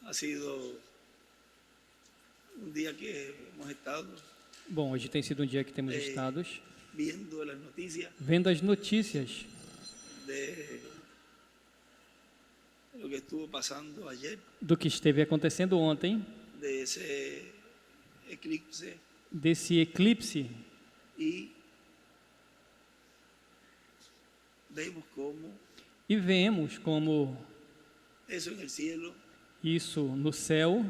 Ha sido un día que hemos estado Bom, hoje tem sido um dia que temos estado viendo las noticias vendo as notícias de lo que estuvo pasando ayer, do que esteve acontecendo ontem, de ese eclipse, desse eclipse, y vemos cómo e vemos como eso en el cielo isso no céu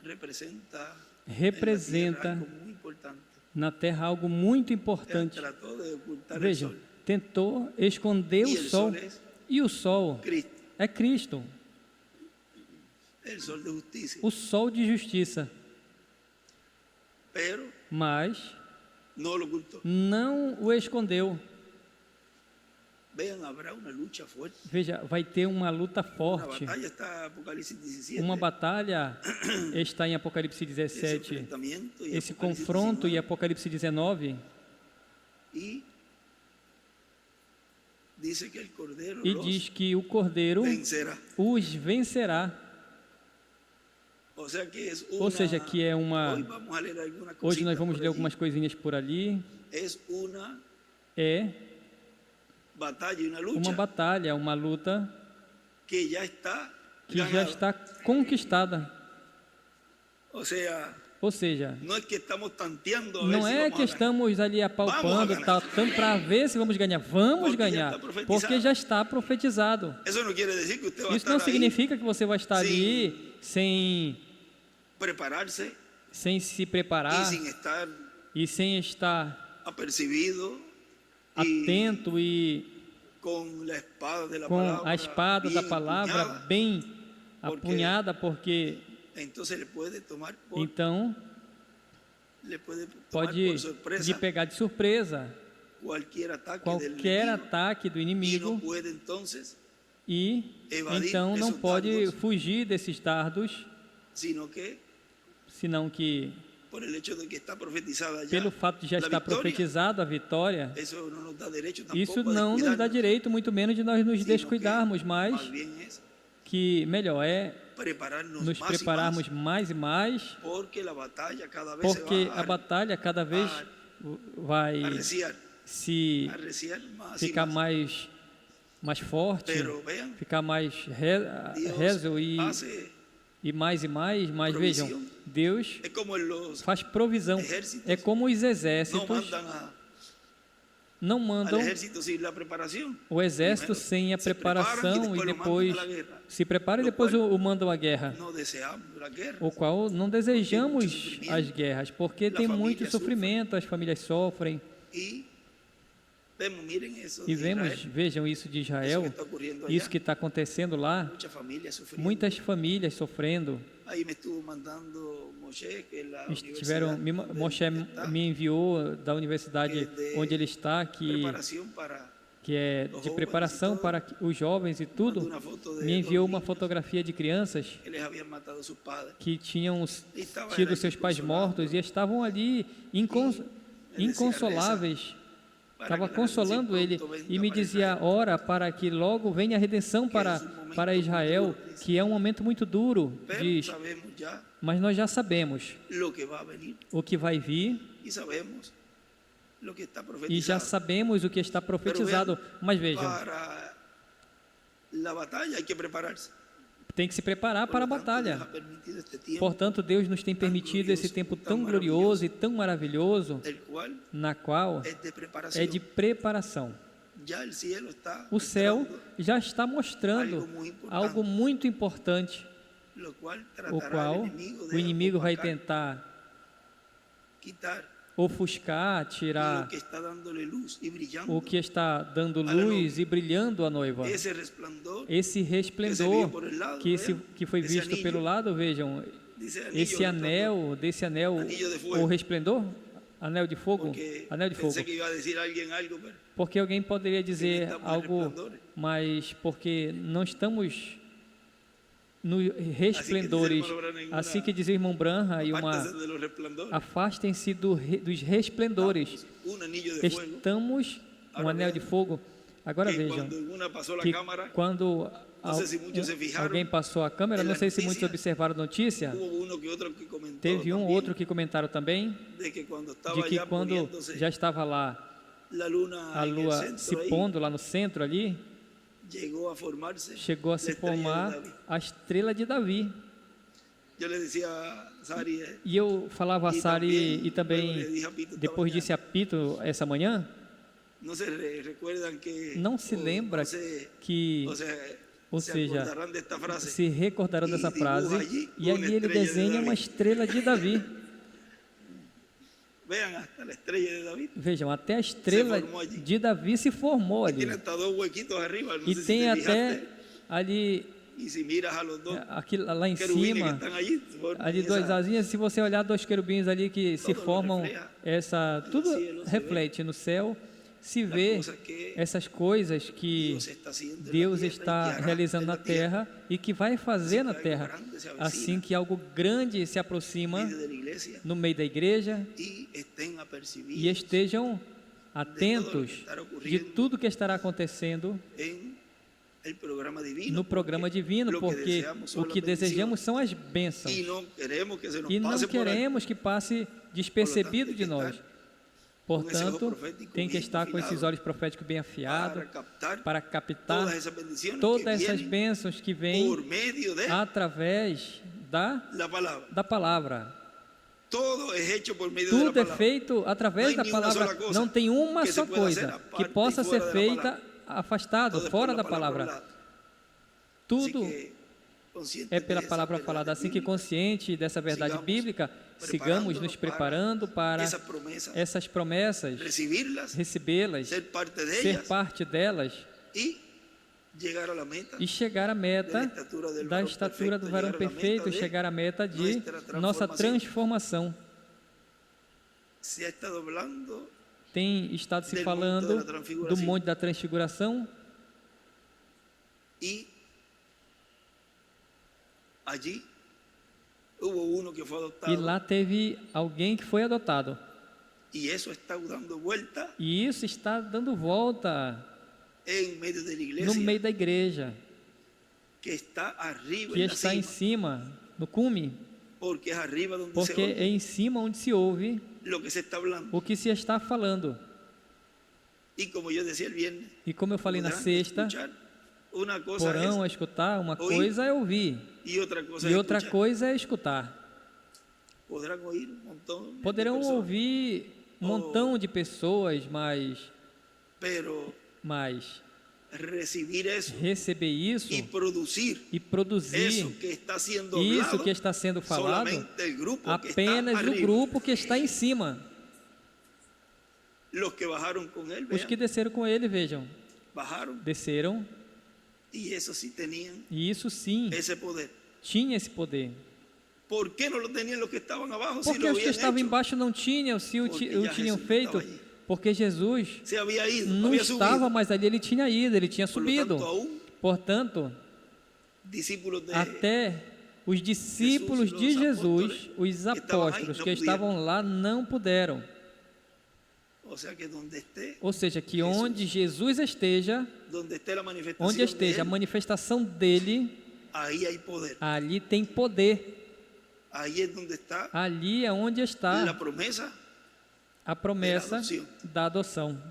representa representa en la tierra algo muy importante. na terra algo muito Él importante. trató de ocultar el Vejam, sol. tentou esconder Y o el sol, sol es e o sol Cristo, é Cristo, el sol de justicia. o sol de justiça, Pero mas no lo ocultó. não o escondeu. Vean, habrá una lucha fuerte. Veja, vai ter uma luta Una forte. batalla está Apocalipsis 17. Uma batalha está em Apocalipse ese 17, enfrentamiento y esse Apocalipsis confronto em 19. Apocalipse 19, Y dice que el Cordero e los diz que o Cordeiro vencerá. os vencerá. O sea que es Ou una, seja, que é hoy uma... vamos a leer algunas Hoje nós cositas vamos por ler allí. algumas coisinhas por ali. Es una É batalla y una uma lucha batalha, uma luta que ya está que já ganada. está conquistada. O sea, Ou seja, no es que estamos tanteando a ver não si é vamos que a ganar. estamos ali apalpando, Vamos a ganhar. para ver se vamos ganhar. Vamos Porque já ganhar, está profetizado. porque já está profetizado. Eso no quiere decir que usted va a Isso estar não ahí, significa que você vai estar Sim. ali prepararse sem se y preparar sin estar e sem estar apercibido y atento e con la espada de la com palabra a espada da bien palavra empuñada. bem Porque- apunhada, porque Entonces le puede tomar por, então le puede tomar pode por sorpresa de pegar de surpresa cualquier ataque del qualquer enemigo ataque do y no inimigo puede entonces, e evadir então não esses pode dardos. fugir desses dardos, sino que senão que por el hecho de que está profetizada ya pelo fato de já la estar victoria, profetizado a vitória, eso no nos dá derecho tampoco isso a não nos dá descuidarnos, direito, muito menos de nós nos sino descuidarmos, que mas más bien es que melhor é prepararnos nos más y prepararmos más, mais e mais, porque la batalla cada vez porque se va a batalha cada vez vai arreciar se más y ficar más. mais forte, Pero vean, ficar mais Dios rezo hace, e mais, mas provisão. vejam, Deus es como en los faz provisão. Exércitos É como os no exércitos mandan não al mandam ejército sin la preparación. o exército Primero sem a se preparan preparação e lo depois mandan a la guerra. se prepara e Lo depois qual o mandam à guerra. No deseamos la guerra. O qual não desejamos sofrimento. as guerras, porque A tem muito família sofrimento, as famílias sofrem. Y vemos, miren eso E de vemos, Israel, vejam isso de eso Israel, que está ocurriendo allá. isso que está acontecendo lá, Muchas familias sufriendo. muitas famílias sofrendo. Ahí me estuvo mandando Moshe, que es la Estiveram, universidad donde Moshe está, me enviou da universidade que é de onde ele está, preparación para que é de preparação para os jovens e tudo, mandó una foto de me enviou dos uma niños fotografia de crianças que les habían matado a sus padres. que tinham E estava tido ele seus pais consolado. mortos e estavam ali inconsoláveis. Para Estava que la consolando redención ele pronto venga e me para dizia: Israel. ora para que logo venha a redenção para Israel, que é um momento muito duro, Pero diz, sabemos ya mas nós já sabemos lo que va a venir o que vai vir y sabemos lo que está e já profetizado. sabemos o que está profetizado. Mas vejam, Para la batalla hay que prepararse. tem que se preparar para a Por lo tanto, Deus batalha. ha permitido este tiempo, Portanto, Deus nos tem permitido esse tempo tão glorioso e tão maravilhoso, el cual na qual es de preparación. é de preparação. Ya el cielo está O céu mostrando já está mostrando algo muito importante, lo cual o tratará qual el enemigo o de inimigo vai opacar, tentar quitar ofuscar, lo tirar que está dándole luz y brillando. o que está dando luz e brilhando a noiva. Ese resplandor, Esse resplendor que foi esse visto anillo, pelo lado, vejam, dice anillo, esse anel, desse anel, Anillo de fogo. o resplendor, anel de fogo, porque anel de fogo. pensé que iba a decir alguien algo, pero Porque alguém poderia dizer estamos algo, resplendores. mas porque não estamos no resplendores. Assim que diz o irmão Branham, e uma apártese de los resplandores. afastem-se dos resplendores. Un anillo de fuego Estamos um anel de fogo. Agora que vejam cuando en una pasó la que cámara, quando no sé si muchos se fijaron, alguém passou a câmera, en não la sei se muitos noticia, observaram a notícia, hubo uno que otro que comentó teve um ou también outro que comentaram também de que cuando de estaba que ya quando poniéndose já estava lá la luna a en el lua se centro ahí, pondo lá no centro ali, llegó a formarse chegou a la se estrella de formar David. a estrela de Davi. Yo le decía a Sari, E eu falava a y Sari e luego le também dije a Pito esta depois mañana, disse a Pito essa manhã, no se recuerdan que, não se o lembra no se, que, o sea, ou se seja, acordarán de esta frase, se recordaram e dessa dibuja frase, allí e uma ali ele estrela de desenha uma Davi. estrela de Davi. vean hasta la estrella de David, Vejam, até a estrela formou allí. de Davi se formou y ali. tiene hasta dos huequitos arriba, no E sé si tem te até fijaste, ali, y si miras a los dos aqui, lá em querubines que cima, están allí, forman ali duas esa- asinhas, se você olhar dois querubins ali que se Todo formam, refleja. essa, tudo cielo se reflete no céu, se la vê cosa que essas coisas que Dios está haciendo en la Deus tierra y está que hará realizando en na la tierra. terra e que vai fazer na que algo terra, grande se avecina assim que algo grande se en aproxima medio de la iglesia, no meio da igreja y estén apercibidos e estejam atentos de tudo que estará acontecendo en el programa divino, no programa divino, lo que porque deseamos son o que las bendiciones. desejamos são as bênçãos y no queremos que se nos e não pase por alto. queremos que passe despercebido de nós. Portanto, tem que estar com esses olhos proféticos bem afiados para captar todas essas bendiciones todas que essas vienen bênçãos que vêm por medio de através la palabra. da palavra. Todo es hecho por medio de la Tudo é palabra. feito através Não da tem nenhuma palavra. sola coisa Não tem uma que só se pueda coisa hacer aparte que possa e ser fora da feita palavra. afastado, Todo es fora por da la palavra. hablada. Tudo Así que, conscientes é de pela esa palavra verdad falada. Assim que bíblica, consciente dessa verdade sigamos bíblica, sigamos nos preparando para esas promesas, essas promessas, recibirlas, recebê-las, ser parte de ser ellas parte delas y llegar a la meta e chegar à meta da estatura do varão perfeito, chegar à meta de nossa transformação. Se ha estado hablando Tem estado se Del falando monte da transfiguração. do Monte da Transfiguração y allí hubo uno que fue adoptado e lá teve alguém que foi adotado. y eso está dando vuelta E isso está dando volta en medio de la no iglesia, meio da igreja, que está arriba que en la está em cima, cima, no cume, porque es arriba donde porque se é oye em cima onde se ouve lo que se está hablando. o que se está falando. Y como yo decía el viernes, E como eu falei na podrán sexta, escuchar una cosa porão a escutar, uma ouvir coisa é ouvir y otra cosa e es outra escuchar. coisa é escutar. Podrán oír un montón de Poderão personas, ouvir um montão de pessoas, pero mas recibir eso receber isso y producir e produzir eso que está siendo isso hablado, que está sendo falado solamente el grupo que apenas está do arriba. grupo que está em cima. Los que bajaron con él, Os vean, que desceram com ele, vejam, bajaron desceram y eso sí tenían e isso sim ese poder. tinha esse poder. ¿Por qué no lo tenían los que estaban abajo si Porque lo os que habían estavam hecho? embaixo não tinham, se o Porque o já tinham Jesus feito, estava aí. porque Jesus Se había ido, não había estava subido. mais ali, ele tinha ido, ele tinha Por lo subido. tanto, aún Portanto, discípulos de até os discípulos de Jesus, os apóstolos que estavam lá, não puderam. o sea que donde esté, Ou seja, que onde Jesus esteja, donde esté la manifestación onde de esteja a él, manifestação dele, ahí hay poder. ali tem poder. Ahí es donde está Ali é onde la está promesa. a promessa adoção. da adoção.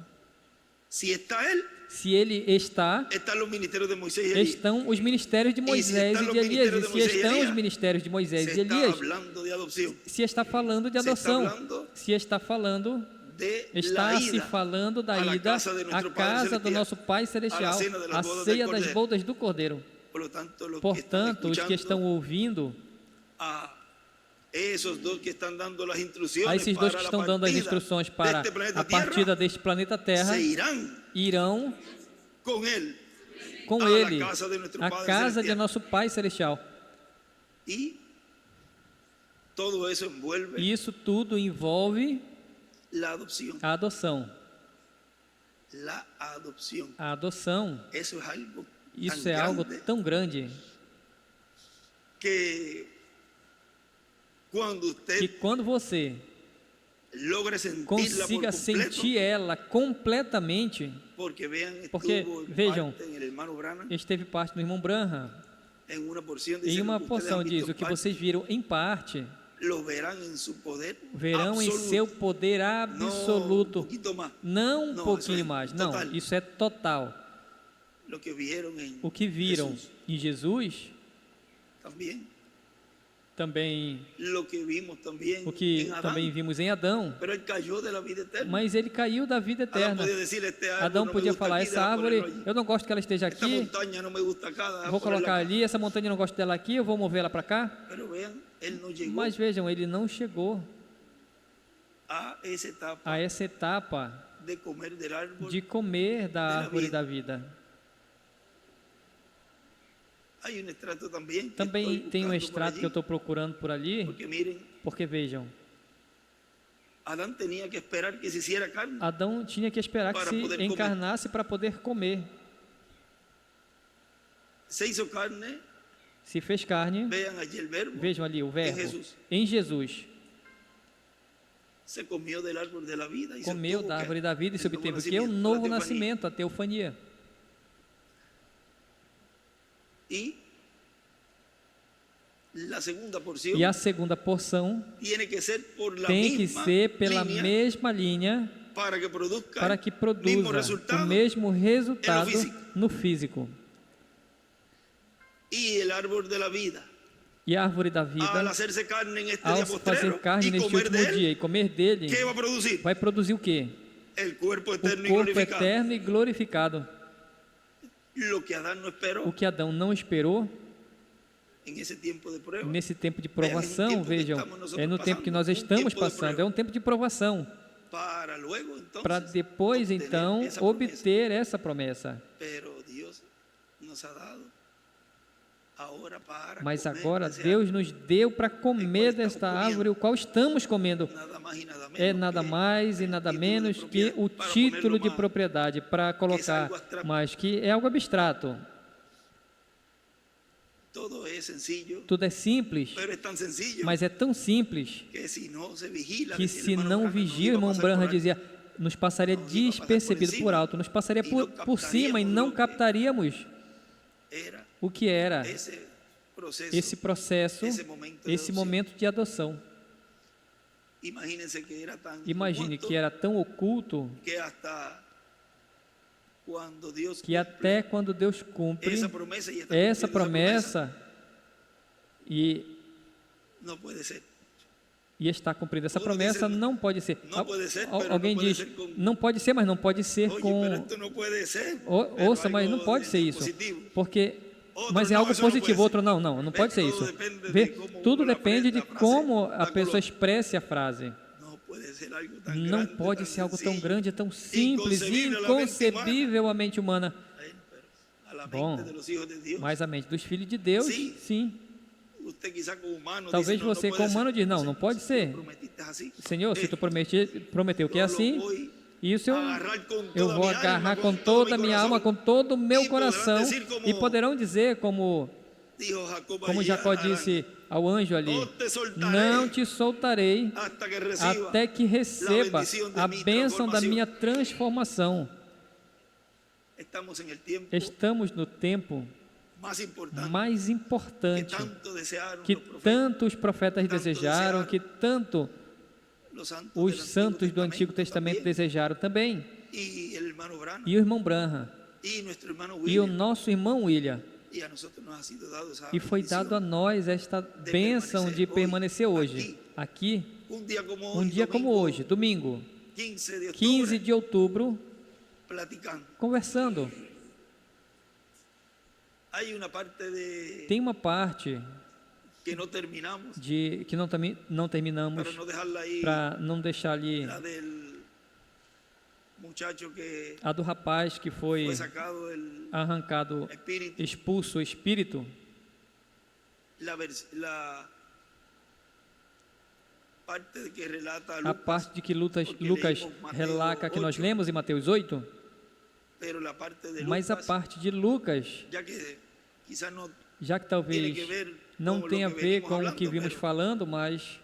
Si está él, Se ele está, están los ministerios de Moisés y Elías. estão os ministérios de Moisés estão e os de Elias. ministérios E de se Moisés e estão os Elias, ministérios de Moisés Se e está Elias, hablando de adopción. se está falando de Se está adoção, hablando se está falando, de está la se ida falando da a la ida casa de à nuestro Padre casa do Celestial, nosso Pai Celestial, a cena de las a bodas ceia del das Cordeiro. bodas do Cordeiro. Por lo tanto, los Portanto, os que que estão ouvindo, a esos dos que están dando las a instrucciones esses dois para que la estão dando as partida instruções de para este planeta a partida deste planeta Terra, se irán irão con él com a la ele casa de nuestro à Padre casa de Celestial. nosso Pai Celestial. y todo eso envuelve E isso tudo envolve la adopción. a adoção. La adopción. A adoção, Eso es algo isso tan é algo grande tão grande que cuando que usted quando você consiga sentir ela completamente, porque, vejam, esteve parte do irmão Branham, em uma porção diz, o que vocês viram em parte, verão em seu poder absoluto, não um pouquinho mais, não, isso é total. O que viram em Jesus, também o que também vimos em Adão, mas ele caiu da vida eterna. Adão podia falar, essa árvore, eu não gosto que ela esteja aqui, vou colocar ali, essa montanha eu não gosto dela aqui, eu vou mover ela para cá. Mas vejam, ele não chegou a essa etapa de comer da árvore da vida. Também tem um extrato que eu estou procurando por ali, porque vejam, Adão tinha que esperar que se encarnasse para poder comer. Se fez carne, vejam ali o verbo, em Jesus. Comeu da árvore da vida e se obteve o que? O novo nascimento, a teofania. E a segunda porção tem que ser pela mesma linha para que produza o mesmo resultado no físico. E a árvore da vida, ao fazer carne neste último dia e comer dele, vai produzir o quê? O corpo eterno e glorificado. O que Adão não esperou, nesse tempo de provação, vejam, é no tempo que nós estamos passando, é um tempo de provação, para depois então obter essa promessa. Mas agora Deus nos deu para comer desta árvore, o qual estamos comendo. É nada mais e nada menos que o título de propriedade, para colocar, mas que é algo abstrato. Tudo é simples, mas é tão simples que se não vigia, o irmão Branham dizia, nos passaria despercebido por alto, nos passaria por cima e não captaríamos o que era esse processo, esse momento de adoção. Imagine que era tão oculto que até quando Deus cumpre essa promessa e está cumprida essa promessa, não pode ser. Alguém diz, não pode ser, mas não pode ser com... Ouça, mas não pode ser isso, porque... Mas é algo positivo, outro não pode ser isso. Tudo depende de como a pessoa expresse a frase. Não pode ser algo tão grande, tão simples, inconcebível à mente humana. Bom, mas a mente dos filhos de Deus, sim. Talvez você, como humano, diz, não pode ser. Senhor, se tu prometeu que é assim, isso eu vou agarrar com toda a minha alma, com todo o meu coração, e poderão dizer, como Jacó disse ao anjo ali, não te soltarei até que receba a bênção da minha transformação. Estamos no tempo mais importante que tanto os profetas desejaram, que tanto os santos do Antigo Testamento desejaram também. E o irmão Branham, e o nosso irmão William. E foi dado a nós esta bênção de permanecer hoje, aqui, um dia como hoje, domingo, 15 de outubro, conversando. Tem uma parte que não terminamos, para não deixar ali, a do rapaz que foi arrancado, expulso o espírito. A parte de que Lucas relata, que nós lemos em Mateus 8, mas a parte de Lucas, já que talvez não tenha a ver com o que vimos falando, mas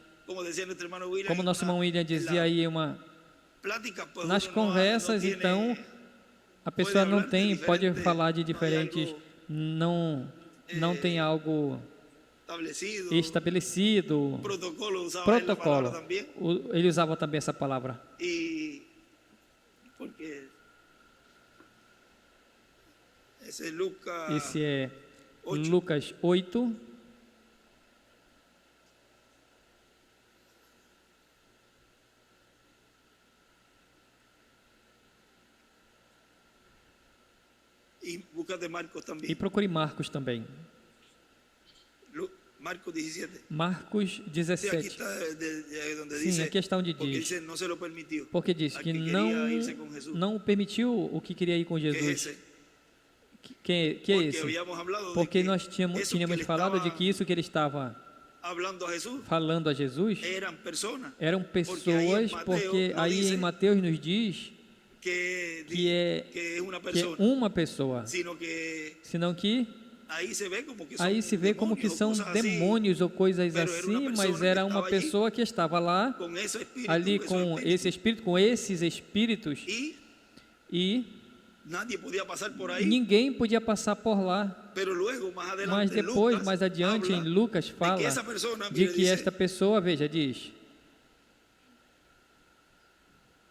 Como nosso irmão William dizia aí, nas conversas, então, a pessoa não tem, pode falar de diferentes, não tem algo estabelecido, protocolo. Ele usava também essa palavra. Esse é Lucas 8. E procure Marcos também. Marcos 17. Sim, a questão de diz. Porque diz que não permitiu o que queria ir com Jesus. Que é esse? Porque nós tínhamos falado de que isso que ele estava falando a Jesus eram pessoas, porque aí em Mateus nos diz que é uma pessoa, senão que aí se vê como que são demônios ou coisas assim, mas era uma pessoa que estava lá, ali com esse espírito, com esses espíritos, e ninguém podia passar por lá. Mas depois, mais adiante, em Lucas fala de que esta pessoa, veja, diz: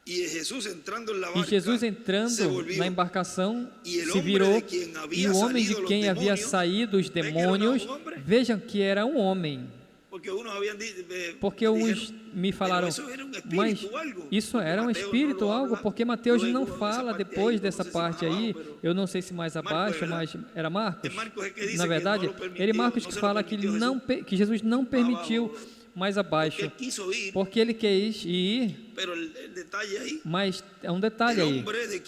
e Jesus entrando na embarcação se virou, e o homem de quem havia saído os demônios, vejam que era um homem. Porque uns me falaram, mas isso era um espírito, algo, porque Mateus não fala depois dessa parte aí, eu não sei se mais abaixo, mas era Marcos, na verdade, Marcos que fala que Jesus não permitiu mais abaixo, porque ele quis ir, mas é um detalhe aí,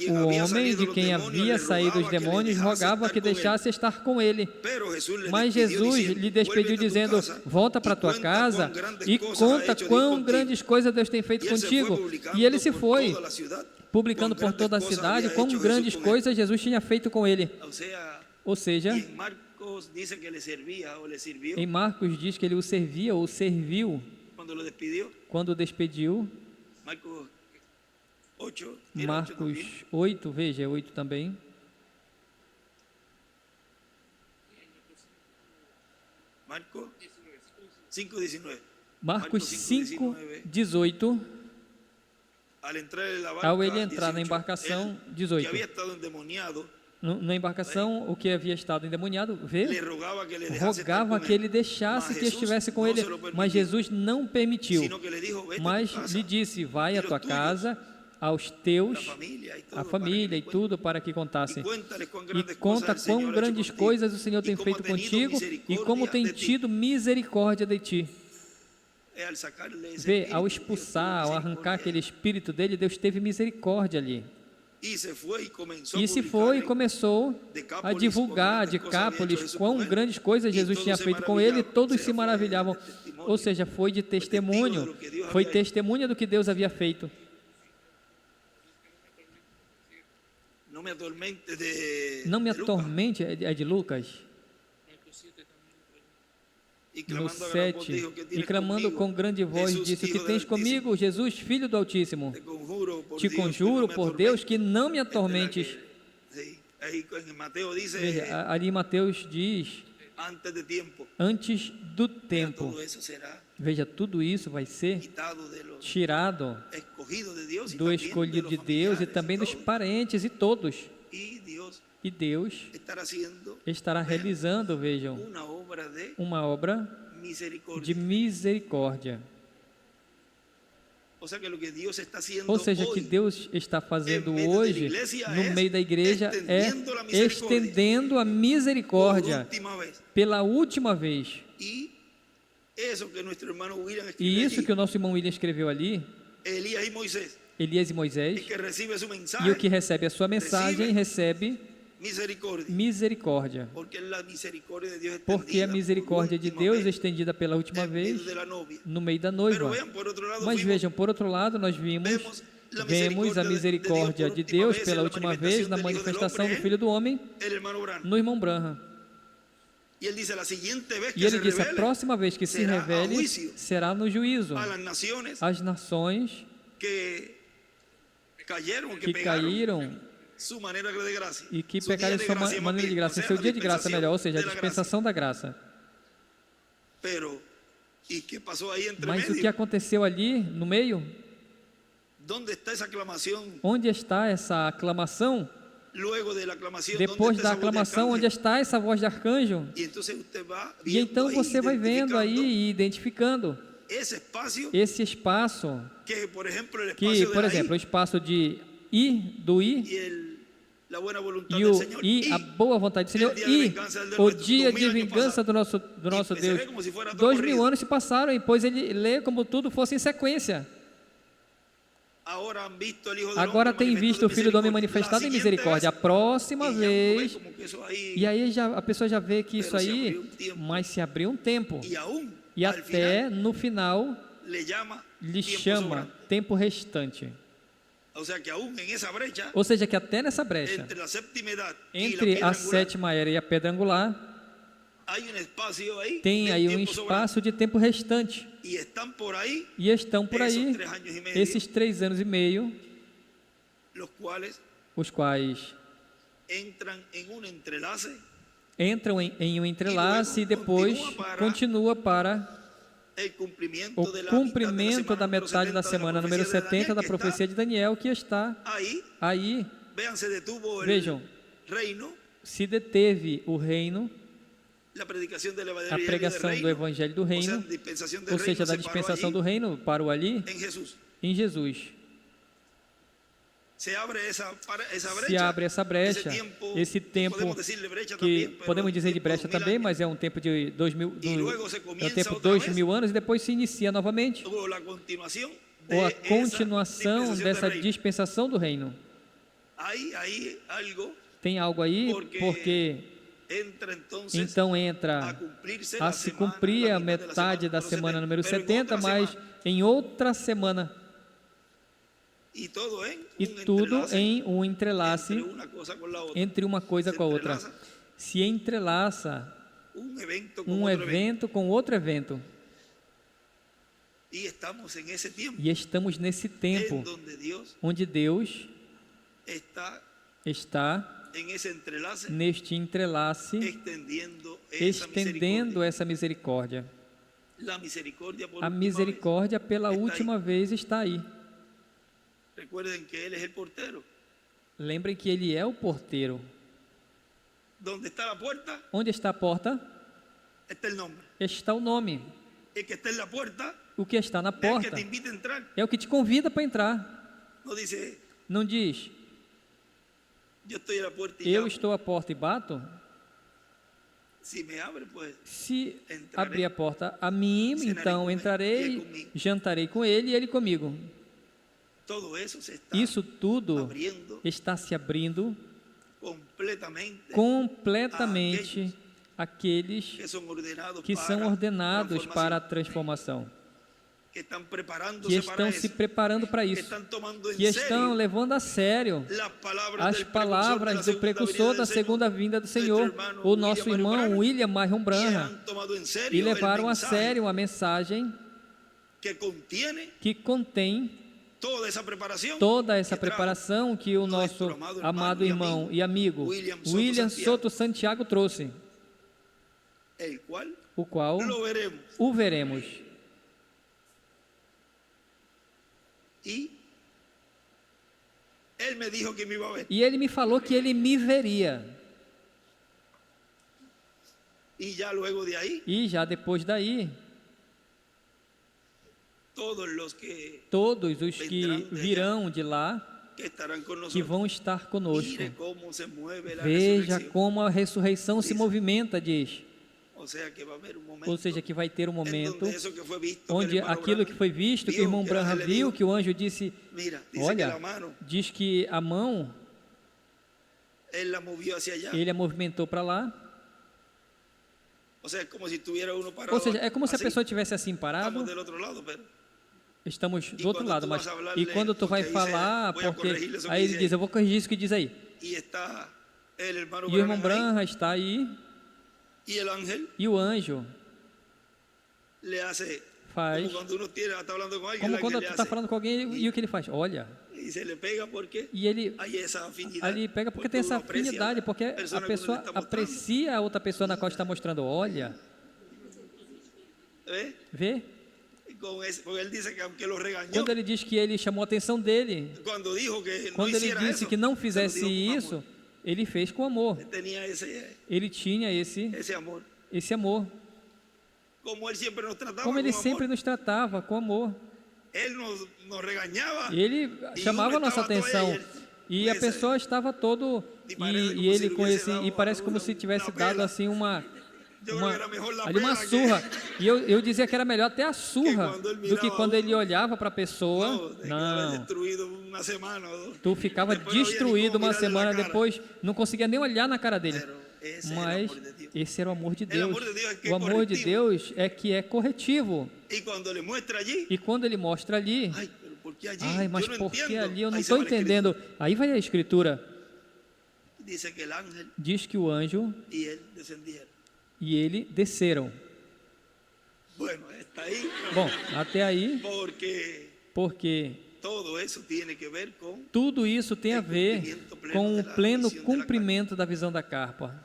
o homem de quem havia saído os demônios rogava que deixasse estar com ele, mas Jesus lhe despediu dizendo: volta para tua casa e conta quão grandes coisas Deus tem feito contigo. E ele se foi, publicando por toda a cidade quão grandes coisas Jesus tinha feito com ele. Ou seja, em Marcos diz que ele o servia ou serviu quando o despediu. Marcos 8, veja, é 8 também. Marcos 5, 18. Ao ele entrar na embarcação, 18. Na embarcação, o que havia estado endemoniado, rogava que ele deixasse que estivesse com ele, mas Jesus não permitiu, mas lhe disse: vai à tua casa, aos teus, a família e tudo, para que contassem, e conta quão grandes coisas o Senhor tem feito contigo e como tem tido misericórdia de ti. Vê, ao expulsar, ao arrancar aquele espírito dele, Deus teve misericórdia ali. E se foi e começou a divulgar de Decápolis quão grandes coisas Jesus tinha feito com ele, e todos se maravilhavam. Ou seja, foi de testemunho, foi testemunha do que Deus havia feito. Não me atormente, é de Lucas, no 7, e clamando com grande voz, disse: que tens comigo, Jesus, Filho do Altíssimo? Te conjuro por Deus que não me atormentes. Veja, ali Mateus diz: antes do tempo. Veja, tudo isso vai ser tirado do escolhido de Deus e também dos parentes e todos. E Deus estará realizando, vejam, uma obra de misericórdia. Ou seja, que Deus está fazendo hoje no meio da igreja é estendendo a misericórdia pela última vez. E isso que o nosso irmão William escreveu ali, Elias e Moisés, e o que recebe a sua mensagem recebe misericórdia, porque a misericórdia de Deus é estendida pela última vez no meio da noiva. Mas vejam, por outro lado, nós vemos a misericórdia de Deus pela última vez na manifestação do Filho do Homem no irmão Branham. E ele diz, a próxima vez que se revele será no juízo às nações que caíram e que pecaram em sua maneira de graça, em seu dia de graça melhor, ou seja, a dispensação da graça. Mas o que aconteceu ali no meio? Onde está essa aclamação? Depois da aclamação, onde está essa voz de arcanjo? E então você vai vendo aí e identificando esse espaço que, por exemplo, o espaço de do I e o I, a boa vontade do Senhor, e o dia de vingança do nosso Deus. 2000 anos se passaram, e pois ele lê como tudo fosse em sequência. Agora tem visto o Filho do Homem manifestado em misericórdia. A próxima vez, e aí a pessoa já vê que isso aí, mas se abriu um tempo, e até no final lhe chama tempo restante. Ou seja, que até nessa brecha, entre a sétima era e a pedra angular, tem aí um espaço de tempo restante. E estão por aí esses 3 anos e meio, os quais entram em um entrelace e depois continua para o cumprimento da metade da semana número 70 da profecia de Daniel, que está aí. Vejam, se deteve o reino, a pregação do Evangelho do Reino, ou seja, da dispensação do reino, parou ali em Jesus. Se abre essa brecha, esse tempo que podemos dizer de brecha também, mas é um tempo de 2000 anos, e depois se inicia novamente, ou a continuação dessa dispensação do reino. Tem algo aí, porque então entra a se cumprir a metade da semana número 70, mas em outra semana. E tudo em um entrelace entre uma coisa com a outra. Se entrelaça um evento com outro evento. E estamos nesse tempo onde Deus está neste entrelace, estendendo essa misericórdia. A misericórdia pela última vez está aí. Lembrem que Ele é o porteiro. Onde está a porta? Está o nome. O que está na porta é o que te convida para entrar. Não diz: eu estou à porta e bato. Se abrir a porta a mim, então entrarei, jantarei com ele e ele comigo. Isso tudo está se abrindo completamente àqueles que são ordenados para a transformação, que estão se preparando para isso, que estão levando a sério as palavras do precursor da segunda vinda do Senhor, o nosso irmão William Marion Branham, e levaram a sério a mensagem que contém toda essa preparação que o nosso amado irmão e amigo William Soto Santiago trouxe, o qual o veremos. E ele me falou que ele me veria. E já depois daí, todos os que virão de lá, que vão estar conosco. Veja como a ressurreição se movimenta, diz. Ou seja, que vai ter um momento onde aquilo que foi visto, que o irmão Branham viu, que o anjo disse, olha, diz que a mão, ele a movimentou para lá. Ou seja, é como se a pessoa estivesse assim parado. Estamos do outro lado, mas e quando tu vai falar, porque aí ele diz, eu vou corrigir isso que diz aí. E o irmão Branham está aí. E o anjo faz como quando tu está falando com alguém e o que ele faz? Olha. E ele ali pega porque tem essa afinidade, porque a pessoa aprecia a outra pessoa na qual está mostrando. Olha. Vê? Quando ele diz que ele chamou a atenção dele, quando ele disse que não fizesse isso, ele fez com amor. Ele tinha esse amor. Como ele sempre nos tratava com amor. Ele chamava a nossa atenção e a pessoa estava todo e ele com esse e parece como se tivesse dado assim uma surra. E eu dizia que era melhor até a surra do que quando ele olhava para a pessoa. Não. Tu ficava destruído uma semana depois, não conseguia nem olhar na cara dele. Mas esse era o amor de Deus. O amor de Deus é que é corretivo. E quando ele mostra ali, ai, mas por que ali? Eu não estou entendendo. Aí vai a Escritura. Diz que o anjo e ele desceram. Bom, até aí, porque tudo isso tem a ver com o pleno cumprimento da visão da carpa,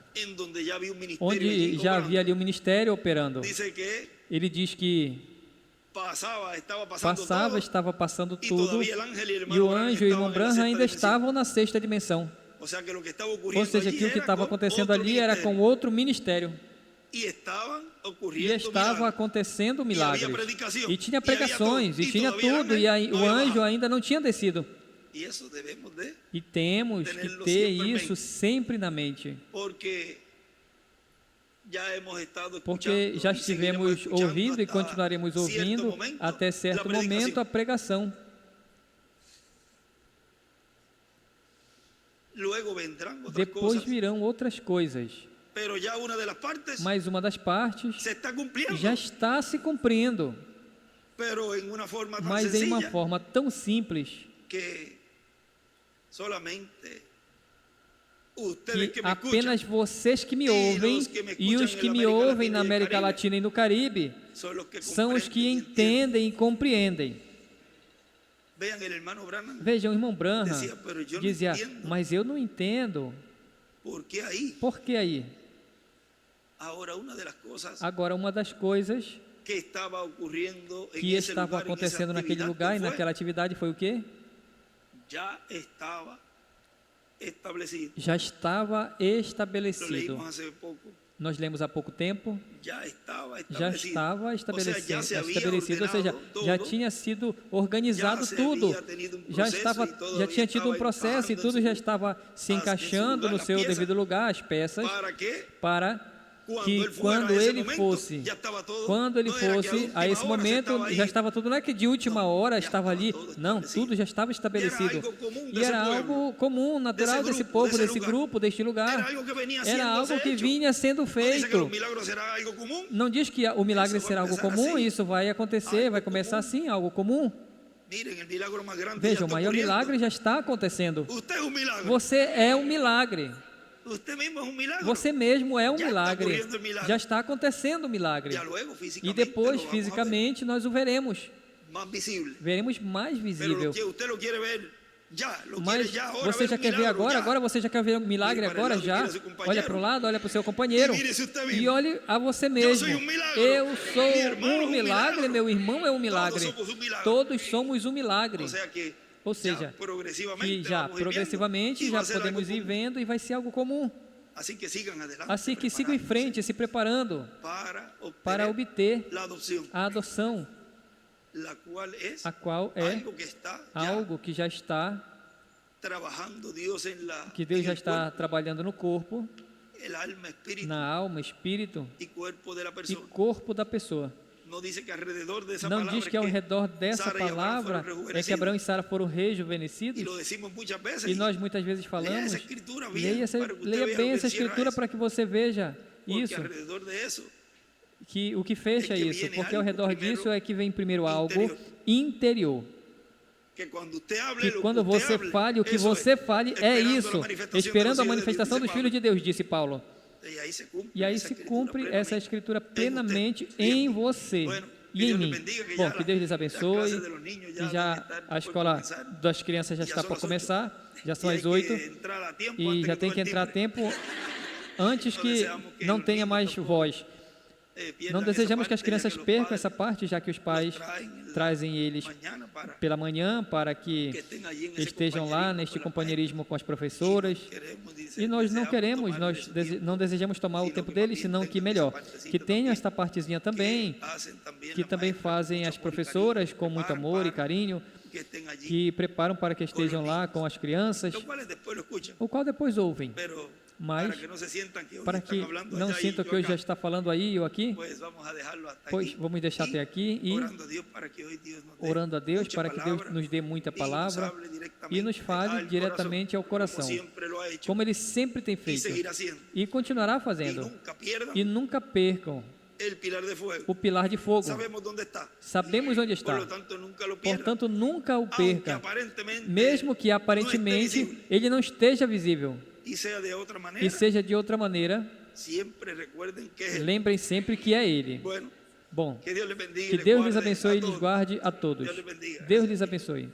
onde já havia ali o ministério operando. Ele diz que estava passando tudo, e o anjo e o irmão Branham ainda estavam na sexta dimensão. Ou seja, que o que estava acontecendo ali era com outro ministério. E estava acontecendo milagres, e tinha pregações, e tinha tudo, e o anjo ainda não tinha descido. E temos que ter isso sempre na mente, porque já estivemos ouvindo e continuaremos ouvindo até certo momento a pregação. Depois virão outras coisas. Mas uma das partes já está se cumprindo, mas em uma forma tão simples que apenas vocês que me ouvem e os que me ouvem na América Latina e no Caribe são os que entendem e compreendem. Vejam, o irmão Branham dizia, mas eu não entendo. Por que aí? Agora, uma das coisas que estava acontecendo naquele lugar e naquela atividade foi o quê? Já estava estabelecido. Nós lemos há pouco tempo. Já estava estabelecido, ou seja, já tinha sido organizado tudo. Já tinha tido um processo e tudo já estava se encaixando no seu devido lugar, as peças, para que quando ele fosse a esse momento, já estava tudo, não é que de última hora estava ali, não, tudo já estava estabelecido, e era algo comum, natural desse povo, desse grupo, deste lugar, era algo que vinha sendo feito. Não diz que o milagre será algo comum, isso vai acontecer, vai começar assim, algo comum. Vejam, o maior milagre já está acontecendo. Você é um milagre. Você mesmo é um milagre. Já está acontecendo o milagre. E depois, fisicamente, nós o veremos. Veremos mais visível. Mas você já quer ver agora? Agora você já quer ver o milagre agora? Já? Olha para o lado, olha para o seu companheiro e olhe a você mesmo. Eu sou um milagre, meu irmão é um milagre. Todos somos um milagre. Ou seja, que já progressivamente já podemos ir vendo e vai ser algo comum. Assim que sigam em frente, se preparando para obter a adoção, a qual é algo que já está, que Deus já está trabalhando no corpo, na alma, espírito e corpo da pessoa. Não diz que ao redor dessa palavra é que Abraão e Sara foram rejuvenescidos? E nós muitas vezes falamos, leia bem essa escritura para que você veja isso, que o que fecha isso, porque ao redor disso é que vem primeiro algo interior. Que quando você fale, o que você fale é isso, esperando a manifestação dos filhos de Deus, disse Paulo. E aí se cumpre essa escritura plenamente em você e em mim. Bom, que Deus lhes abençoe. E já a escola das crianças já está para começar, já são as 8 e já tem que entrar a tempo antes que não tenha mais voz. Não desejamos que as crianças percam essa parte, já que os pais trazem eles pela manhã para que estejam lá neste companheirismo com as professoras. E nós não queremos, não desejamos tomar o tempo deles, senão que melhor, que tenham esta partezinha também, que também fazem as professoras com muito amor e carinho, que preparam para que estejam lá com as crianças, o qual depois ouvem. Mas, para que não sintam que hoje já está falando aí ou aqui, pois vamos deixar até aqui e orando a Deus para que Deus nos dê muita palavra e nos fale diretamente ao coração, como Ele sempre tem feito e continuará fazendo. E nunca percam o pilar de fogo. Sabemos onde está. Portanto, nunca o perca, mesmo que aparentemente ele não esteja visível. E seja de outra maneira, lembrem sempre que é Ele. Bom, que Deus lhes abençoe e lhes guarde a todos. Deus lhes abençoe.